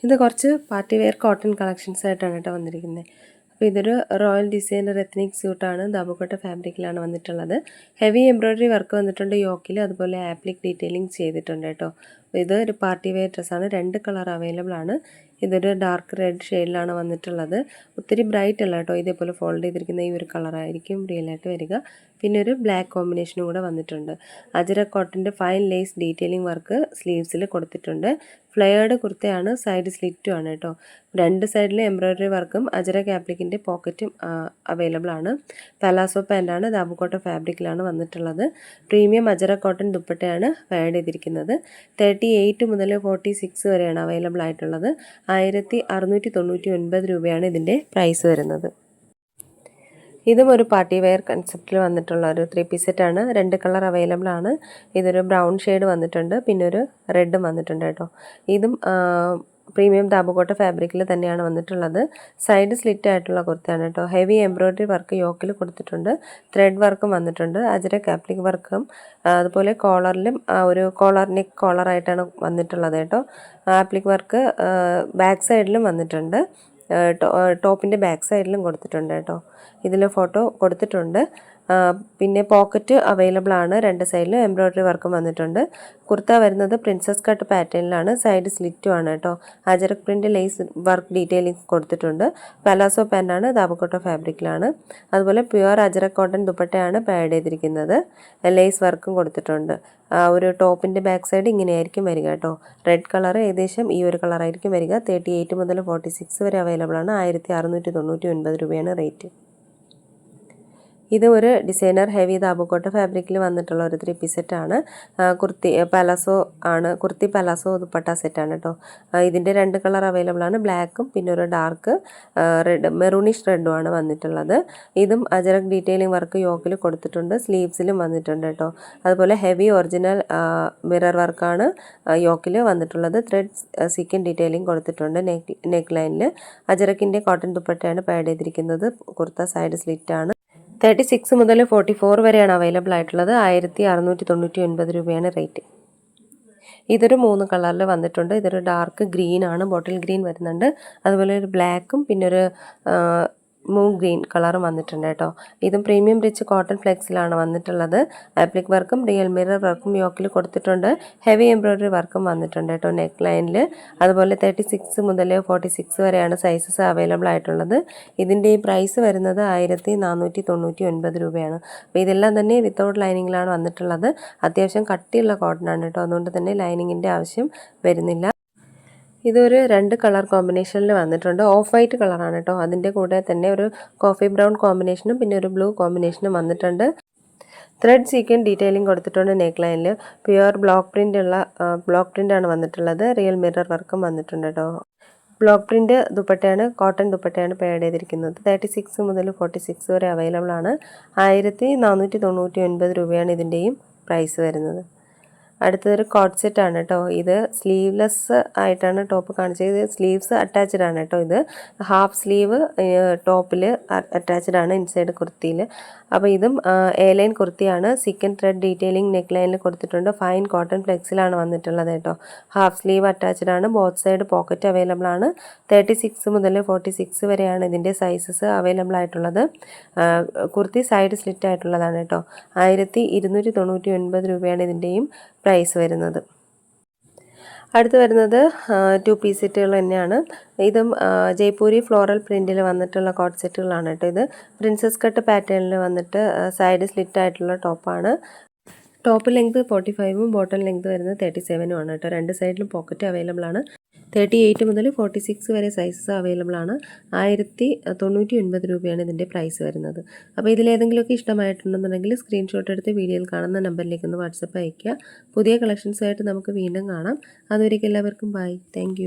ഇത് കുറച്ച് party wear cotton collections ആയിട്ടാണ് കേട്ടോ വന്നിരിക്കുന്നത്. അപ്പോൾ ഇതൊരു റോയൽ ഡിസൈനർ എത്നിക് സ്യൂട്ടാണ്. ദാബുക്കോട്ട ഫാബ്രിക്കിലാണ് വന്നിട്ടുള്ളത്. ഹെവി എംബ്രോയ്ഡറി വർക്ക് വന്നിട്ടുണ്ട് യോക്കിൽ, അതുപോലെ ആപ്ലിക് ഡീറ്റെയിലിംഗ് ചെയ്തിട്ടുണ്ട് കേട്ടോ. ഇത് ഒരു പാർട്ടി വെയർ ഡ്രസ്സാണ്. 2 കളർ അവൈലബിൾ ആണ്. ഇതൊരു ഡാർക്ക് റെഡ് ഷെയ്ഡിലാണ് വന്നിട്ടുള്ളത്. ഒത്തിരി ബ്രൈറ്റ് അല്ല കേട്ടോ, ഇതേപോലെ ഫോൾഡ് ചെയ്തിരിക്കുന്ന ഈ ഒരു കളറായിരിക്കും റിയലായിട്ട് വരിക. പിന്നെ ഒരു ബ്ലാക്ക് കോമ്പിനേഷനും കൂടെ വന്നിട്ടുണ്ട്. അജരക് കോട്ടൻ്റെ ഫൈൻ ലേസ് ഡീറ്റെയിലിംഗ് വർക്ക് സ്ലീവ്സിൽ കൊടുത്തിട്ടുണ്ട്. ഫ്ലെയർഡ് കുർത്തയാണ്, സൈഡ് സ്ലിറ്റും ആണ് കേട്ടോ. 2 സൈഡിൽ എംബ്രോയ്ഡറി വർക്കും അജരക് ആപ്ലിക്കിൻ്റെ പോക്കറ്റും അവൈലബിൾ ആണ്. പലാസോ പാൻ്റാണ്, ദാബുക്കോട്ട ഫാബ്രിക്കിലാണ് വന്നിട്ടുള്ളത്. പ്രീമിയം അജരക് കോട്ടൺ ദുപ്പട്ടയാണ് വെയർ ചെയ്തിരിക്കുന്നത്. 38 മുതൽ 46 വരെയാണ് അവൈലബിൾ ആയിട്ടുള്ളത്. 1699 രൂപയാണ് ഇതിൻ്റെ പ്രൈസ് വരുന്നത്. ഇതും ഒരു പാർട്ടി വെയർ കൺസെപ്റ്റിൽ വന്നിട്ടുള്ള ഒരു 3 പീസ് സെറ്റാണ്. 2 കളർ അവൈലബിൾ ആണ്. ഇതൊരു ബ്രൗൺ ഷെയ്ഡ് വന്നിട്ടുണ്ട്, പിന്നെ ഒരു റെഡും വന്നിട്ടുണ്ട് കേട്ടോ. ഇതും പ്രീമിയം ദാബുക്കോട്ട ഫാബ്രിക്കിൽ തന്നെയാണ് വന്നിട്ടുള്ളത്. സൈഡ് സ്ലിറ്റ് ആയിട്ടുള്ള കുർത്തയാണ് കേട്ടോ. ഹെവി എംബ്രോയ്ഡറി വർക്ക് യോക്കിൽ കൊടുത്തിട്ടുണ്ട്. ത്രെഡ് വർക്കും വന്നിട്ടുണ്ട്. അജരക് ആപ്ലിക് വർക്കും അതുപോലെ കോളറിലും ഒരു നെക്ക് കോളറായിട്ടാണ് വന്നിട്ടുള്ളത് കേട്ടോ. ആപ്ലിക് വർക്ക് ബാക്ക് സൈഡിലും വന്നിട്ടുണ്ട്. ടോപ്പിൻ്റെ ബാക്ക് സൈഡിലും കൊടുത്തിട്ടുണ്ട് കേട്ടോ. ഇതിൽ ഫോട്ടോ കൊടുത്തിട്ടുണ്ട്. പിന്നെ പോക്കറ്റ് അവൈലബിൾ ആണ്. 2 സൈഡിലും എംബ്രോയ്ഡറി വർക്കും വന്നിട്ടുണ്ട്. കുർത്ത വരുന്നത് പ്രിൻസസ് കട്ട് പാറ്റേണിലാണ്. സൈഡ് സ്ലിറ്റും ആണ് കേട്ടോ. Ajrak print lace work detailing കൊടുത്തിട്ടുണ്ട്. പലാസോ പാൻ്റാണ്, ദാബുക്കോട്ട ഫാബ്രിക്കിലാണ്. അതുപോലെ പ്യുവർ അജരക് കോട്ടൺ ദുപ്പട്ടയാണ് പാഡ് ചെയ്തിരിക്കുന്നത്. ലേസ് വർക്കും കൊടുത്തിട്ടുണ്ട്. ഒരു ടോപ്പിൻ്റെ ബാക്ക് സൈഡ് ഇങ്ങനെയായിരിക്കും വരിക കേട്ടോ. റെഡ് കളർ ഏകദേശം ഈ ഒരു കളറായിരിക്കും വരിക. 38 മുതൽ 46 വരെ അവൈലബിൾ ആണ്. 1699 രൂപയാണ് റേറ്റ്. ഇത് ഒരു ഡിസൈനർ ഹെവി ദാബുക്കോട്ട ഫാബ്രിക്കിൽ വന്നിട്ടുള്ള ഒരു 3 പീസ് സെറ്റാണ്. കുർത്തി പലാസോ ദുപ്പട്ട സെറ്റാണ് കേട്ടോ. ഇതിൻ്റെ 2 കളർ അവൈലബിൾ ആണ്. ബ്ലാക്കും പിന്നെ ഒരു ഡാർക്ക് റെഡ് മെറൂണിഷ് റെഡും ആണ് വന്നിട്ടുള്ളത്. ഇതും അജരക് ഡീറ്റെയിലിംഗ് വർക്ക് യോക്കിൽ കൊടുത്തിട്ടുണ്ട്. സ്ലീവ്സിലും വന്നിട്ടുണ്ട് കേട്ടോ. അതുപോലെ ഹെവി ഒറിജിനൽ മിറർ വർക്കാണ് യോക്കിൽ വന്നിട്ടുള്ളത്. ത്രെഡ് സീക്വൻ ഡീറ്റെയിലിംഗ് കൊടുത്തിട്ടുണ്ട്. നെക്ക് ലൈനിൽ അജരക്കിൻ്റെ കോട്ടൺ ദുപ്പട്ടയാണ് പാഡ് ചെയ്തിരിക്കുന്നത്. കുർത്ത സൈഡ് സ്ലിറ്റാണ്. 36 മുതൽ 44 വരെയാണ് അവൈലബിൾ ആയിട്ടുള്ളത്. 1699 രൂപയാണ് റേറ്റ്. ഇതൊരു 3 കളറിൽ വന്നിട്ടുണ്ട്. ഇതൊരു ഡാർക്ക് ഗ്രീൻ ആണ്, ബോട്ടിൽ ഗ്രീൻ വരുന്നുണ്ട്. അതുപോലെ ഒരു ബ്ലാക്കും പിന്നെ ഒരു മൂൺ ഗ്രീൻ കളറും വന്നിട്ടുണ്ട് കേട്ടോ. ഇതും പ്രീമിയം റിച്ച് കോട്ടൺ ഫ്ലെക്സിലാണ് വന്നിട്ടുള്ളത്. ആപ്ലിക് വർക്കും റിയൽ മിറർ വർക്കും യോക്കിൽ കൊടുത്തിട്ടുണ്ട്. ഹെവി എംബ്രോയ്ഡറി വർക്കും വന്നിട്ടുണ്ട് കേട്ടോ നെക്ക് ലൈനിൽ. അതുപോലെ 36 മുതൽ 46 വരെയാണ് സൈസസ് അവൈലബിൾ ആയിട്ടുള്ളത്. ഇതിൻ്റെ ഈ പ്രൈസ് വരുന്നത് 1499 രൂപയാണ്. അപ്പോൾ ഇതെല്ലാം തന്നെ വിത്തൗട്ട് ലൈനിങ്ങിലാണ് വന്നിട്ടുള്ളത്. അത്യാവശ്യം കട്ടിയുള്ള കോട്ടൺ ആണ് കേട്ടോ. അതുകൊണ്ട് തന്നെ ലൈനിങ്ങിൻ്റെ ആവശ്യം വരുന്നില്ല. ഇതൊരു 2 കളർ കോമ്പിനേഷനിൽ വന്നിട്ടുണ്ട്. ഓഫ് വൈറ്റ് കളറാണ് കേട്ടോ. അതിൻ്റെ കൂടെ തന്നെ ഒരു കോഫി ബ്രൗൺ കോമ്പിനേഷനും പിന്നെ ഒരു ബ്ലൂ കോമ്പിനേഷനും വന്നിട്ടുണ്ട്. ത്രെഡ് സീക്വൻ ഡീറ്റെയിലിംഗ് കൊടുത്തിട്ടുണ്ട് നെക്ക് ലൈനിൽ. പ്യുവർ ബ്ലോക്ക് പ്രിൻ്റാണ് വന്നിട്ടുള്ളത്. റിയൽ മിറർ വർക്കും വന്നിട്ടുണ്ട് കേട്ടോ. ബ്ലോക്ക് പ്രിൻ്റ് ദുപ്പട്ടയാണ്, കോട്ടൺ ദുപ്പട്ടയാണ് പാഡ് ചെയ്തിരിക്കുന്നത്. 36 മുതൽ 46 വരെ അവൈലബിൾ ആണ്. 1499 രൂപയാണ് ഇതിൻ്റെയും പ്രൈസ് വരുന്നത്. അടുത്തതൊരു കോട്ട് സെറ്റ് ആണ് കേട്ടോ. ഇത് സ്ലീവ്ലെസ് ആയിട്ടാണ് ടോപ്പ് കാണിച്ചത്. സ്ലീവ്സ് അറ്റാച്ച്ഡ് ആണ് കേട്ടോ. ഇത് ഹാഫ് സ്ലീവ് ടോപ്പിൽ അറ്റാച്ച്ഡ് ആണ് ഇൻസൈഡ് കുർത്തിയിൽ. അപ്പോൾ ഇതും എ ലൈൻ കുർത്തിയാണ്. സീക്വൻ ത്രെഡ് ഡീറ്റെയിലിംഗ് നെക്ക് ലൈനിൽ കൊടുത്തിട്ടുണ്ട്. ഫൈൻ കോട്ടൺ ഫ്ലെക്സിലാണ് വന്നിട്ടുള്ളത് കേട്ടോ. ഹാഫ് സ്ലീവ് അറ്റാച്ച്ഡ് ആണ്. ബോത്ത് സൈഡ് പോക്കറ്റ് അവൈലബിൾ ആണ്. 36 മുതൽ 46 വരെയാണ് ഇതിൻ്റെ സൈസസ് അവൈലബിൾ ആയിട്ടുള്ളത്. കുർത്തി സൈഡ് സ്ലിറ്റ് ആയിട്ടുള്ളതാണ് കേട്ടോ. 1299 രൂപയാണ് ഇതിൻ്റെയും പ്രൈസ് വരുന്നത്. അടുത്ത് വരുന്നത് 2 പീസ് സെറ്റുകൾ തന്നെയാണ്. ഇതും ജയ്പൂരി ഫ്ലോറൽ പ്രിൻറ്റിൽ വന്നിട്ടുള്ള കോട്ട് സെറ്റുകളാണ് കേട്ടോ. ഇത് പ്രിൻസസ് കട്ട് പാറ്റേണിൽ വന്നിട്ട് സൈഡ് സ്ലിറ്റ് ആയിട്ടുള്ള ടോപ്പാണ്. ടോപ്പ് ലെങ്ത് 45ഉം ബോട്ടം ലെങ്ത് വരുന്നത് 37ഉം ആണ് കേട്ടോ. 2 സൈഡിലും പോക്കറ്റ് അവൈലബിൾ ആണ്. 38 മുതൽ 46 വരെ സൈസസ് അവൈലബിൾ ആണ്. 1099 രൂപയാണ് ഇതിൻ്റെ പ്രൈസ് വരുന്നത്. അപ്പോൾ ഇതിലേതെങ്കിലുമൊക്കെ ഇഷ്ടമായിട്ടുണ്ടെന്നുണ്ടെങ്കിൽ സ്ക്രീൻഷോട്ട് എടുത്ത് വീഡിയോയിൽ കാണുന്ന നമ്പറിലേക്ക് ഒന്ന് വാട്സപ്പ് അയയ്ക്കുക. പുതിയ കളക്ഷൻസായിട്ട് നമുക്ക് വീണ്ടും കാണാം. അതുവരേക്കും എല്ലാവർക്കും ബൈ. താങ്ക്